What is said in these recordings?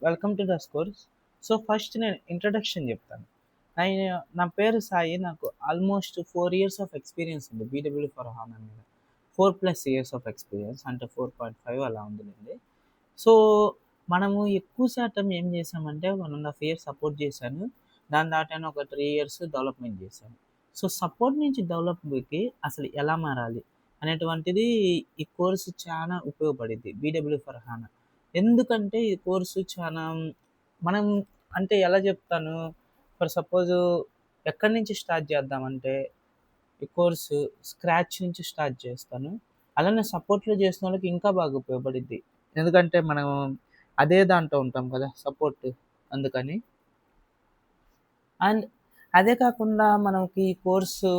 Welcome to the course. So, first నేను introduction చెప్తాను. నా పేరు సాయి. నాకు ఆల్మోస్ట్ 4 ఇయర్స్ ఆఫ్ ఎక్స్‌పీరియన్స్ ఉంది బీడబ్ల్యూ ఫర్ హానా మీద. 4+ ఇయర్స్ ఆఫ్ ఎక్స్‌పీరియన్స్ అంటే 4.5 అలా ఉందిలెండి. సో, మనము ఎక్కువ శాతం ఏం చేసామంటే 1½ ఇయర్ సపోర్ట్ చేశాను. దాని దాటాన ఒక 3 ఇయర్స్ డెవలప్‌మెంట్ చేశాను. సో, సపోర్ట్ నుంచి డెవలప్‌కి అసలు ఎలా మారాలి అనేటువంటిది ఈ కోర్స్ చాలా ఉపయోగపడిద్ది బీడబ్ల్యూ ఫర్ హానా. ఎందుకంటే ఈ కోర్సు చానా మనం అంటే ఎలా చెప్తాను, ఫర్ సపోజు ఎక్కడి నుంచి స్టార్ట్ చేద్దామంటే, ఈ కోర్సు స్క్రాచ్ నుంచి స్టార్ట్ చేస్తాను. అలానే సపోర్ట్‌లో చేసినోళ్ళకి ఇంకా బాగా ఉపయోగపడిద్ది. ఎందుకంటే మనం అదే దాంట్లో ఉంటాం కదా! సపోర్ట్ అందుకని. అండ్ అదే కాకుండా మనకి ఈ కోర్సు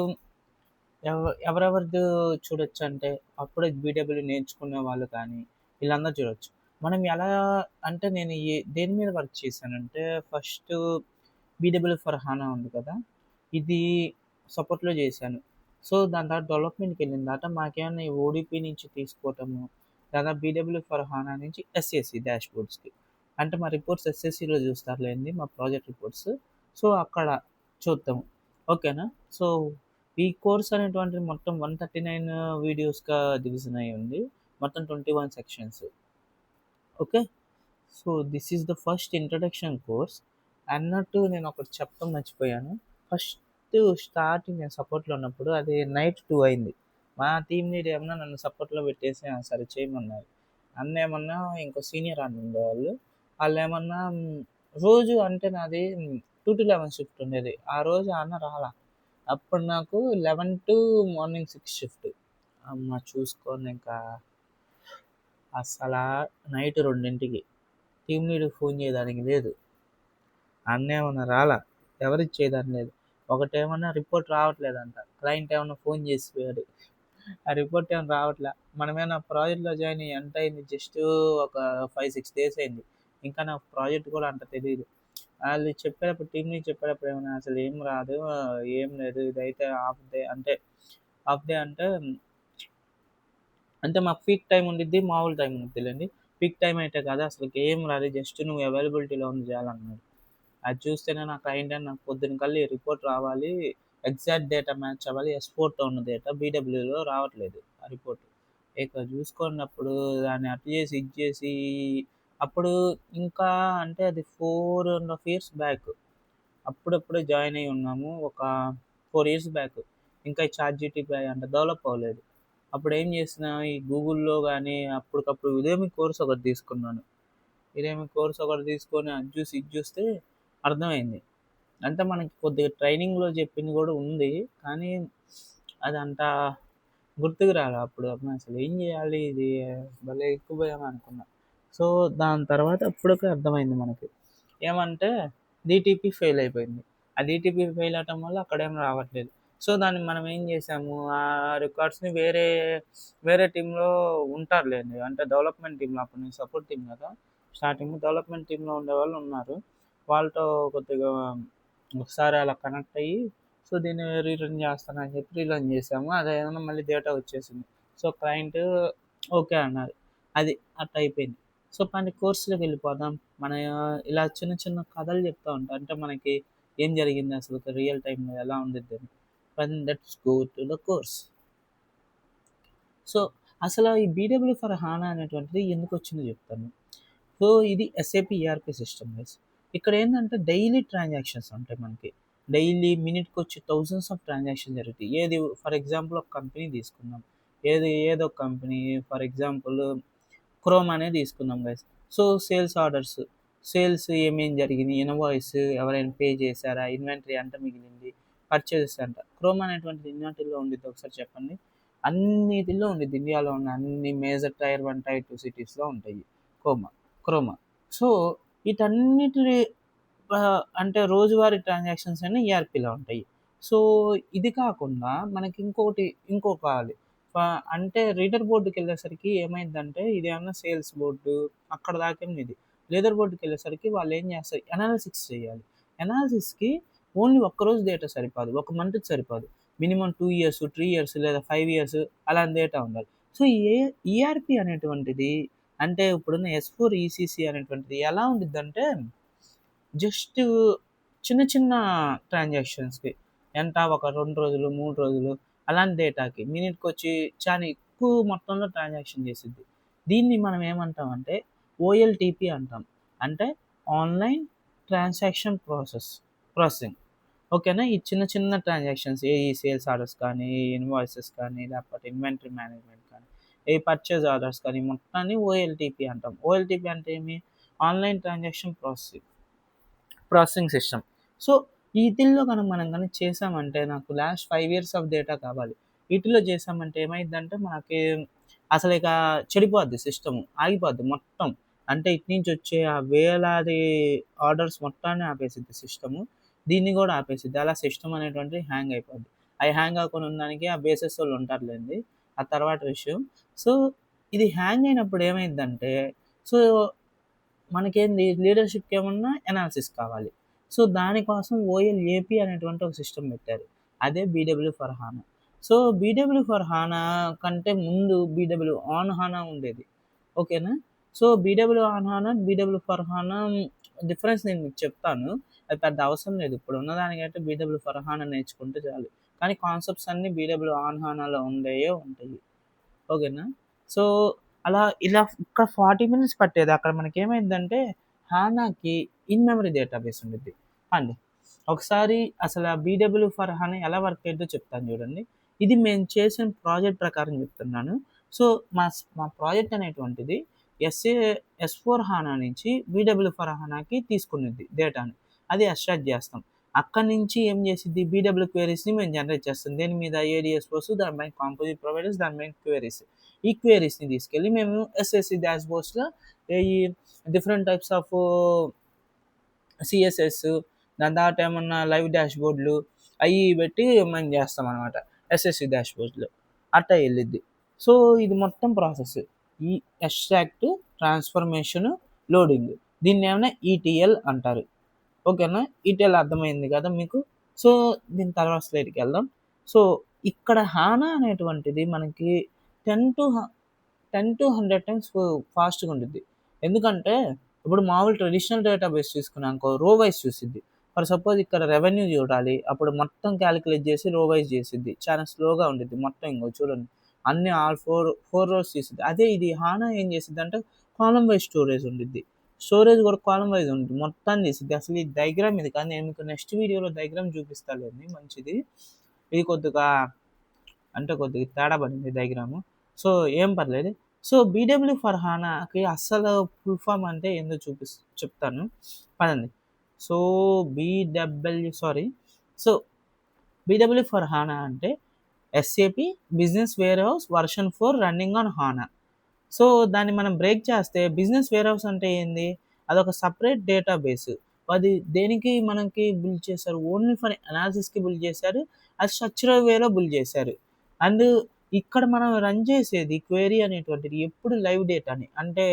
ఎవరెవరిదో చూడొచ్చంటే, అప్పుడే బీడబ్ల్యూ నేర్చుకునే వాళ్ళు కానీ, వీళ్ళందరూ చూడొచ్చు. మనం ఎలా అంటే నేను దేని మీద వర్క్ చేశానంటే, ఫస్టు బీడబ్ల్యూ ఫర్ హానా ఉంది కదా! ఇది సపోర్ట్‌లో చేశాను. సో, దాని తర్వాత డెవలప్‌మెంట్‌కెళ్ళిన తర్వాత మాకేమన్నా ఈ ఓడీపీ నుంచి తీసుకోవటము, లేదా బీడబ్ల్యూ ఫర్ హానా నుంచి ఎస్ఎస్‌సి డాష్‌బోర్డ్స్‌కి. అంటే మా రిపోర్ట్స్ ఎస్ఎస్‌సిలో చూస్తారులెండి మా ప్రాజెక్ట్ రిపోర్ట్స్. సో, అక్కడ చూద్దాం. ఓకేనా? సో, ఈ కోర్స్ అనేటువంటిది మొత్తం 139 వీడియోస్‌గా డివిజన్ అయ్యి ఉంది. మొత్తం 21 sections. Okay. So, this is the first introduction course. అన్నట్టు నేనొకటి చెప్పడం మర్చిపోయాను. ఫస్ట్ స్టార్టింగ్ నేను సపోర్ట్‌లో ఉన్నప్పుడు అది నైట్ 2 అయింది. మా టీమ్ లీడ్ ఏమన్నా నన్ను సపోర్ట్‌లో పెట్టేసి సరే చేయమన్నారు. అన్నేమన్నా ఇంకో సీనియర్ అన్న ఉండేవాళ్ళు. ఆళ్ళేమన్నా రోజు అంటే నాది 2-11 షిఫ్ట్ ఉండేది. ఆ రోజు ఆ అన్న రాలా. అప్పుడు నాకు 11 టు మార్నింగ్ 6 షిఫ్ట్. అమ్మ చూసుకోండింకా అస్సలా నైట్ 2కి టీమ్ లీడ్‌కి ఫోన్ చేయడానికి లేదు. అన్నేమన్నా రాలా. ఎవరికి చేయడానికి లేదు. ఒకటేమన్నా రిపోర్ట్ రావట్లేదంట. క్లయింట్ ఏమన్నా ఫోన్ చేసిపోయాడు. ఆ రిపోర్ట్ ఏమి రావట్లే. మనమేమన్నా ప్రాజెక్ట్‌లో జాయిన్ అయ్యి ఎంతయింది జస్ట్ ఒక 5, 6 డేస్ అయింది. ఇంకా నాకు ప్రాజెక్ట్ కూడా అంత తెలీదు. ఆళ్ళు చెప్పేటప్పుడు టీమ్ లీడ్ చెప్పేటప్పుడు ఏమన్నా అసలు ఏం రాదు. ఏం లేదు. ఇదైతే హాఫ్ డే అంటే హాఫ్ డే అంటే మాకు పీక్ టైమ్ ఉండిద్ది. మామూలు టైమ్ ఉండిద్దిలెండి. పీక్ టైమ్ అయితే కాదు. అసలకి ఏం రాదు. జస్ట్ నువ్వు అవైలబిలిటీలో ఉండి చాలన్నాడు. అది చూస్తేనే నాకు అయిందని నాకు పొద్దున కల్లా ఈ రిపోర్ట్ రావాలి. ఎగ్జాక్ట్ డేటా మ్యాచ్ అవ్వాలి. ఎస్4లో ఉన్న డేటా బీడబ్ల్యూలో రావట్లేదు ఆ రిపోర్ట్. ఇక చూసుకున్నప్పుడు దాన్ని అటు చేసి, ఇది చేసి అప్పుడు ఇంకా అంటే అది 4½ ఇయర్స్ బ్యాక్. అప్పుడప్పుడే జాయిన్ అయ్యి ఉన్నాము. ఒక 4 ఇయర్స్ బ్యాక్. ఇంకా ఈ చాట్‌జీపీటీ అంత డెవలప్ అవ్వలేదు. అప్పుడేం చేసినా ఈ గూగుల్‌లో గాని అప్పటికప్పుడు యుడెమీ కోర్స్ ఒకటి తీసుకున్నాను. యుడెమీ కోర్స్ ఒకటి తీసుకొని అది చూసి, ఇది చూస్తే అర్థమైంది. అంటే మనకి కొద్దిగా ట్రైనింగ్‌లో చెప్పింది గూడా ఉంది. కానీ అదంత గుర్తుకు రాలే అప్పుడు. అప్పుడు అసలు ఏం జేయాలి ఇది భలే ఎక్కువసేపు అనుకున్నా. సో, దాని తర్వాత అప్పటికే అర్థమైంది మనకి. ఏమంటే డీటీపీ ఫెయిల్ అయిపోయింది. ఆ డీటీపీ ఫెయిల్ అవ్వటం వల్ల అక్కడేం రావట్లేదు. సో, దాన్ని మనం ఏం చేసాము ఆ రికార్డ్స్‌ని వేరే టీమ్‌లో ఉంటారులెండి. అంటే డెవలప్‌మెంట్ టీమ్‌లో అప్పుడు నేను సపోర్ట్ టీమ్ గదా! స్టార్టింగ్ డెవలప్‌మెంట్ టీమ్‌లో ఉండేవాళ్ళు ఉన్నారు. వాళ్ళతో కొద్దిగా ఒకసారి అలా కనెక్ట్ అయ్యి సో, దీన్ని రీరన్ చేస్తానని చెప్పి రీరన్ చేసాము. అదేమన్నా మళ్ళీ డేటా వచ్చేసింది. సో, క్లయింట్ ఓకే అన్నారు. అది అట్లా అయిపోయింది. సో, మన కోర్స్‌లోకి వెళ్ళిపోదాం. మన ఇలా చిన్న చిన్న కథలు చెప్తా ఉంటా. అంటే మనకి ఏం జరిగింది అసలు రియల్ టైమ్‌లో ఎలా ఉండిద్దని. Let's go to the course. So, అసలు ఈ బీడబ్ల్యూ ఫర్ హానా అనేటువంటిది ఎందుకొచ్చిందో చెప్తాను. సో, ఇది ఎస్ఏపీ ఈఆర్‌పీ సిస్టమ్ గైస్. ఇక్కడేందంటే డైలీ ట్రాన్సాక్షన్స్ ఉంటాయి మనకి. డైలీ మినిట్‌కొచ్చి థౌసండ్స్ ఆఫ్ ట్రాన్సాక్షన్ జరుగుతాయి. ఏది ఫర్ ఎగ్జాంపుల్ ఒక కంపెనీ తీసుకుందాం. ఏదో ఒక కంపెనీ ఫర్ ఎగ్జాంపుల్ క్రోమ్ అనే తీసుకుందాం guys. So, sales orders, sales ఏమేం జరిగినాయి, ఇన్వాయిస్ ఎవరైనా పే చేశారా, ఇన్వెంటరీ ఎంత మిగిలింది, పర్చేజెస్ ఎంత. క్రోమ్ అనేటువంటిది ఎన్నిటిల్లో ఉండిద్దో ఒకసారి చెప్పండి? అన్నిటిలో ఉండిద్ది. ఇండియాలో ఉన్న అన్ని మేజర్ టైర్ 1, టైర్ 2 సిటీస్‌లో ఉంటాయి. క్రోమా. క్రోమా. సో, వీటన్నిటిని అంటే రోజువారీ ట్రాన్సాక్షన్స్ అన్నీ ఈఆర్‌పీలో ఉంటాయి. సో, ఇది కాకుండా మనకి ఇంకోటి అంటే రీడర్ బోర్డ్‌కెళ్ళేసరికి ఏమైద్దంటే ఇదేమన్నా సేల్స్ బోర్డు అక్కడ దాకేమో ఇది. రీడర్ బోర్డ్‌కెళ్ళేసరికి వాళ్ళేం చేస్తారు అనాలిసిస్ చేయాలి. అనాలిసిస్‌కి ఓన్లీ ఒక్కరోజు డేటా సరిపోదు. ఒక మంత్‌కి సరిపోదు. మినిమమ్ 2 ఇయర్స్, 3 ఇయర్స్ లేదా 5 ఇయర్స్ అలాంటి డేటా ఉండాలి. సో, ఈఆర్‌పీ అనేటువంటిది అంటే ఇప్పుడున్న S4 ఈసీసీ అనేటువంటిది ఎలా ఉండిద్దంటే, జస్ట్ చిన్న చిన్న ట్రాన్సాక్షన్స్‌కి ఎంత ఒక 2 రోజులు, 3 రోజులు అలాంటి డేటాకి మినిట్‌కొచ్చి చాలా ఎక్కువ మొత్తంలో ట్రాన్సాక్షన్ చేసిద్ది. దీన్ని మనం ఏమంటామంటే ఓఎల్టీపీ అంటాం. అంటే ఆన్‌లైన్ ట్రాన్సాక్షన్ ప్రాసెసింగ్. ఓకేనా? ఈ చిన్న చిన్న ట్రాన్సాక్షన్స్ ఈ సేల్స్ ఆర్డర్స్ కానీ, ఇన్వాయిసెస్ కానీ, లేకపోతే ఇన్వెంటరీ మేనేజ్మెంట్ కానీ, ఈ పర్చేజ్ ఆర్డర్స్ కానీ మొత్తాన్ని ఓఎల్టీపీ అంటాం. ఓఎల్టీపీ అంటే ఏమి? Online transaction processing system. So, ఈటిల్లో మనం గనక చేశామంటే నాకు లాస్ట్ 5 ఇయర్స్ ఆఫ్ డేటా కావాలి. వీటిల్లో చేశామంటే ఏమైద్దంటే మనకి అసలిక చెడిపోద్ది సిస్టము. ఆగిపోద్ది మొత్తం. అంటే ఇటు నుంచి వచ్చే ఆ వేలాది ఆర్డర్స్ మొత్తాన్ని ఆపేసిద్ది సిస్టము. దీన్ని గూడా ఆపేసిద్ది. అలా సిస్టమ్ అనేటువంటిది హ్యాంగ్ అయిపోద్ది. అయి హ్యాంగ్ అవ్వకుండా ఉండడానికి ఆ బేసెసోళ్ళు ఉంటారులెండి. అది తర్వాత విషయం. సో, ఇది హ్యాంగ్ అయినప్పుడు ఏమైద్దంటే, సో మనకేంది లీడర్‌షిప్‌కేమన్నా ఎనాలిసిస్ కావాలి. సో, దానికోసం ఓఎల్ఏపీ అనేటువంటి ఒక సిస్టమ్ పెట్టారు. అదే BW for HANA. So, BW for HANA కంటే ముందు బీడబ్ల్యూ ఆన్ హానా ఉండేది. ఓకేనా? So, BW on HANA, BW for HANA difference నేను మీకు చెప్తాను. అది పెద్ద అవసరం లేదు. ఇప్పుడున్న దానికంటే బీడబ్ల్యూ ఫర్ హానా నేర్చుకుంటే చాలు. కానీ కాన్సెప్ట్స్ అన్నీ బీడబ్ల్యూ ఆన్ హానాలో ఉండేయే ఉంటాయి. ఓకేనా? సో, ఇలా ఇక్కడ 40 మినిట్స్ పట్టేది. అక్కడ మనకేమైందంటే, హానాకి ఇన్ మెమరీ డేటాబేస్ ఉండిద్ది. అండి. ఒకసారి అసల బీడబ్ల్యూ ఫర్ హానా ఎలా వర్క్ అయ్యిద్దో చెప్తాను చూడండి. ఇది మేము చేసిన ప్రాజెక్ట్ ప్రకారం చెప్తున్నాను. సో, మా ప్రాజెక్ట్ అనేటువంటిది ఎస్ఏ ఎస్4 హానా నుంచి బీడబ్ల్యూ ఫర్ హానాకి తీసుకునిద్ది డేటాని. అది ఎక్స్ట్రాక్ట్ జేస్తాం. అక్కడి నుంచి ఏం చేసిద్ది బీడబ్ల్యూ క్వెరీస్‌ని మేము జనరేట్ చేస్తాం. దేని మీద ఏడీఎస్ పోస్ట్ దాని పైన కాంపోజిట్ ప్రొవైడర్స్ దాని పైన క్వెరీస్. ఈ క్వెరీస్‌ని తీసుకెళ్ళి మేము ఎస్ఎస్‌సి డాష్‌బోర్డ్స్‌లో ఈ డిఫరెంట్ టైప్స్ ఆఫ్ సీఎస్ఎస్ దాని తర్వాత ఏమన్నా లైవ్ డాష్‌బోర్డ్‌లు అయి పెట్టి మేము చేస్తామనమాట. ఎస్ఎస్‌సి డాష్‌బోర్డ్స్‌లో. అట్టా ఎళ్ళిద్ది. సో, ఇది మొత్తం ప్రాసెస్. ఈ ఎక్స్ట్రాక్ట్, ట్రాన్స్‌ఫర్మేషన్, లోడింగ్. దీన్నేమన్నా ఈటీఎల్ అంటారు. ఓకేనా? ఈటీఎల్ అర్థమైంది కదా మీకు? సో, దీని తర్వాత స్లైడ్‌కెళ్దాం. సో, ఇక్కడ హానా అనేటువంటిది మనకి 10 టు హ 10-100 టైమ్స్ ఫాస్ట్‌గా ఉండిద్ది. ఎందుకంటే, ఇప్పుడు మామూలు ట్రెడిషనల్ డేటాబేస్ తీసుకున్నామనుకో రో వైస్ చూసిద్ది. ఫర్ సపోజ్ ఇక్కడ రెవెన్యూ చూడాలి. అప్పుడు మొత్తం కాలిక్యులేట్ చేసి రో వైస్ చేసిద్ది. చాలా స్లోగా ఉండిద్ది. మొత్తం ఇంగో చూడండి. అన్ని ఆల్ 4 రోస్ తీసిద్ది. అదే ఇది హానా ఏం చేసిద్దంటే కాలమ్ వైస్ స్టోరేజ్ ఉండిద్ది. స్టోరేజ్ కూడా కాలమ్ వైస్ ఉండిద్ది. మొత్తాన్ని తీసిద్ది. అసలు ఈ డయాగ్రామ్ ఇది కాదు. నేను మీకు నెక్స్ట్ వీడియోలో డయాగ్రామ్ చూపిస్తాలేండి మంచిది. ఇది కొద్దిగా తేడా పడింది డయాగ్రాము. సో, ఏం పర్లేదు. సో, బీడబ్ల్యూ ఫర్ హానాకి అస్సలు ఫుల్ ఫార్మ్ అంటే ఏందో చెప్తాను. పదండి. So, sorry. So, BW for HANA అంటే SAP business warehouse version 4 running on HANA. So, దాన్ని మనం బ్రేక్ చేస్తే బిజినెస్ వేర్‌హౌస్ అంటే ఏంది? అదొక సెపరేట్ డేటాబేస్. అది దేనికి మనకి బిల్డ్ చేశారు? ఓన్లీ ఫర్ అనాలిసిస్‌కి బిల్డ్ చేశారు. అది స్ట్రక్చరల్ వేలో బిల్డ్ చేశారు. అండ్ ఇక్కడ మనం రన్ చేసేది క్వెరీ అనేటువంటిది ఎప్పుడు లైవ్ డేటాని. అంటే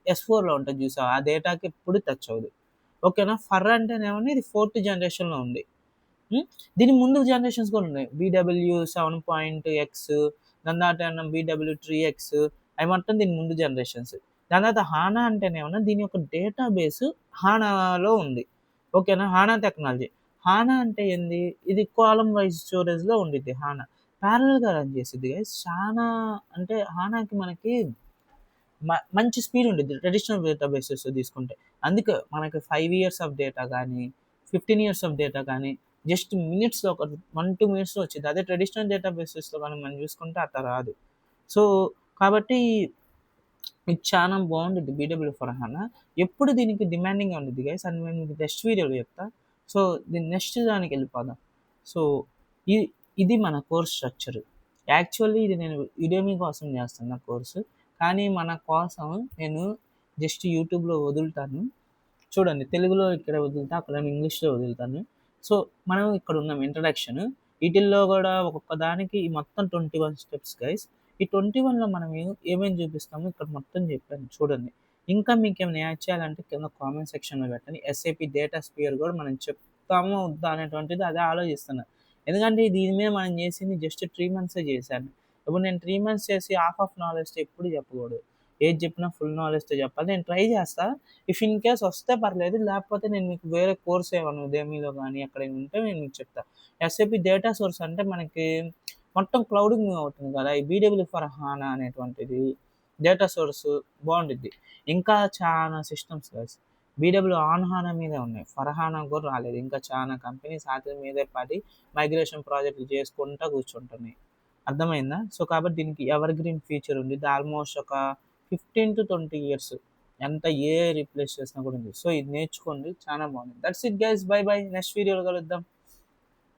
ఎస్4లో ఉంటది చూసావా? ఆ డేటాకి ఎప్పుడు టచ్ అవ్వదు. ఓకేనా? ఫర్ అంటేనేమో ఇది 4థ్ జనరేషన్‌లో ఉంది. హ్మ్. దీనికి ముందు జనరేషన్స్ కూడా ఉన్నాయి. బీడబ్ల్యూ 7.x దాని తర్వాత ఏమన్నా బీడబ్ల్యూ 3x అవి మొత్తం దీని ముందు జనరేషన్స్. దాని తర్వాత హానా అంటేనేమన్నా దీని యొక్క డేటాబేస్ హానాలో ఉంది. ఓకేనా? హానా టెక్నాలజీ. హానా అంటే ఏంది? ఇది కాలమ్ వైస్ స్టోరేజ్‌లో ఉండిద్ది హానా. పారలెల్‌గా రన్ చేసిద్ది గైస్. చానా అంటే హానాకి మనకి మంచి స్పీడ్ ఉండిద్ది. ట్రెడిషనల్ డేటాబేసెస్ తీసుకుంటే. అందుకే మనకి 5 ఇయర్స్ ఆఫ్ డేటా గానీ, 15 ఇయర్స్ ఆఫ్ డేటా గానీ, జస్ట్ మినిట్స్‌లో ఒక 1, 2 మినిట్స్‌లో వచ్చిద్ది. అదే ట్రెడిషనల్ డేటాబేసెస్‌లో గానీ మనం చూసుకుంటే అట్లా రాదు. సో, కాబట్టి ఇది చానా బావుండిద్ది బీడబ్ల్యూ ఫర్ హానా. ఎప్పుడు దీనికి డిమాండింగ్‌గా ఉండిద్ది గైస్. అండ్ నేను మీకు నెక్స్ట్ వీడియోలో చెప్తా. సో, దీని నెక్స్ట్ దానికెళ్ళిపోదాం. సో, ఇ ఇది మన కోర్స్ స్ట్రక్చర్. యాక్చువల్లీ ఇది నేను యుడెమీ కోసం చేస్తున్న కోర్సు. కానీ మన కోసం నేను జస్ట్ యూట్యూబ్‌లో వదులుతాను. చూడండి తెలుగులో ఇక్కడ వదులుతా, అక్కడేమో ఇంగ్లీష్‌లో వదులుతాను. సో, మనం ఇక్కడున్నాం ఇంట్రడక్షన్. ఈటిల్లో గూడా ఒక్కొక్క దానికి ఈ మొత్తం 21 స్టెప్స్ గైస్. ఈ 21లో మనం ఏమేమి చూపిస్తామో ఇక్కడ మొత్తం చెప్పాను చూడండి. ఇంకా మీకేమైనా యాడ్ చేయాలంటే కింద కామెంట్ సెక్షన్‌లో పెట్టండి. ఎస్ఏపీ డేటా స్పియర్ గూడా మనం చెప్తామా వద్దా అనేటువంటిది అదే ఆలోచిస్తున్నా. ఎందుకంటే దీని మీద మనం చేసింది జస్ట్ 3 మంత్సే చేశాను. ఇప్పుడు నేను 3 మంత్స్ చేసి హాఫ్ ఆఫ్ నాలెడ్జ్ ఎప్పుడు చెప్పకూడదు. ఏది చెప్పినా ఫుల్ నాలెడ్జ్‌తో చెప్పాలి. నేను ట్రై చేస్తా. ఇఫ్ ఇన్ కేస్ వస్తే పర్లేదు. లేకపోతే నేను మీకు వేరే కోర్స్ ఏమన్నా ఉదయమిలో గాని ఎక్కడైనా ఉంటే నేను మీకు చెప్తా. ఎస్ఏపీ డేటా సోర్స్ అంటే మనకి మొత్తం క్లౌడ్‌కి మూవ్ అవుతుంది కదా! ఈ బీడబ్ల్యూ ఫర్ హానా అనేటువంటిది డేటా సోర్స్ బావుండిద్ది. ఇంకా చానా సిస్టమ్స్ గైస్ బీడబ్ల్యూ ఆన్ హానా మీదే ఉన్నాయి. ఫర్హానా కూడా రాలేదు. ఇంకా చానా కంపెనీస్ ఆటిల మీదే పడి మైగ్రేషన్ ప్రాజెక్ట్‌లు చేసుకుంటా కూర్చుంటున్నాయి. అర్థమైందా? సో, కాబట్టి దీనికి ఎవర్‌గ్రీన్ ఫీచర్ ఉండిద్ది. ఆల్మోస్ట్ ఒక 15-20 ఇయర్స్. ఎంత ఏఐ రీప్లేస్ చేసినా కూడా ఉంది. సో, ఇది నేర్చుకోండి. చానా బాగుంది. That's it guys. By by. Next వీడియోలో కలుద్దాం.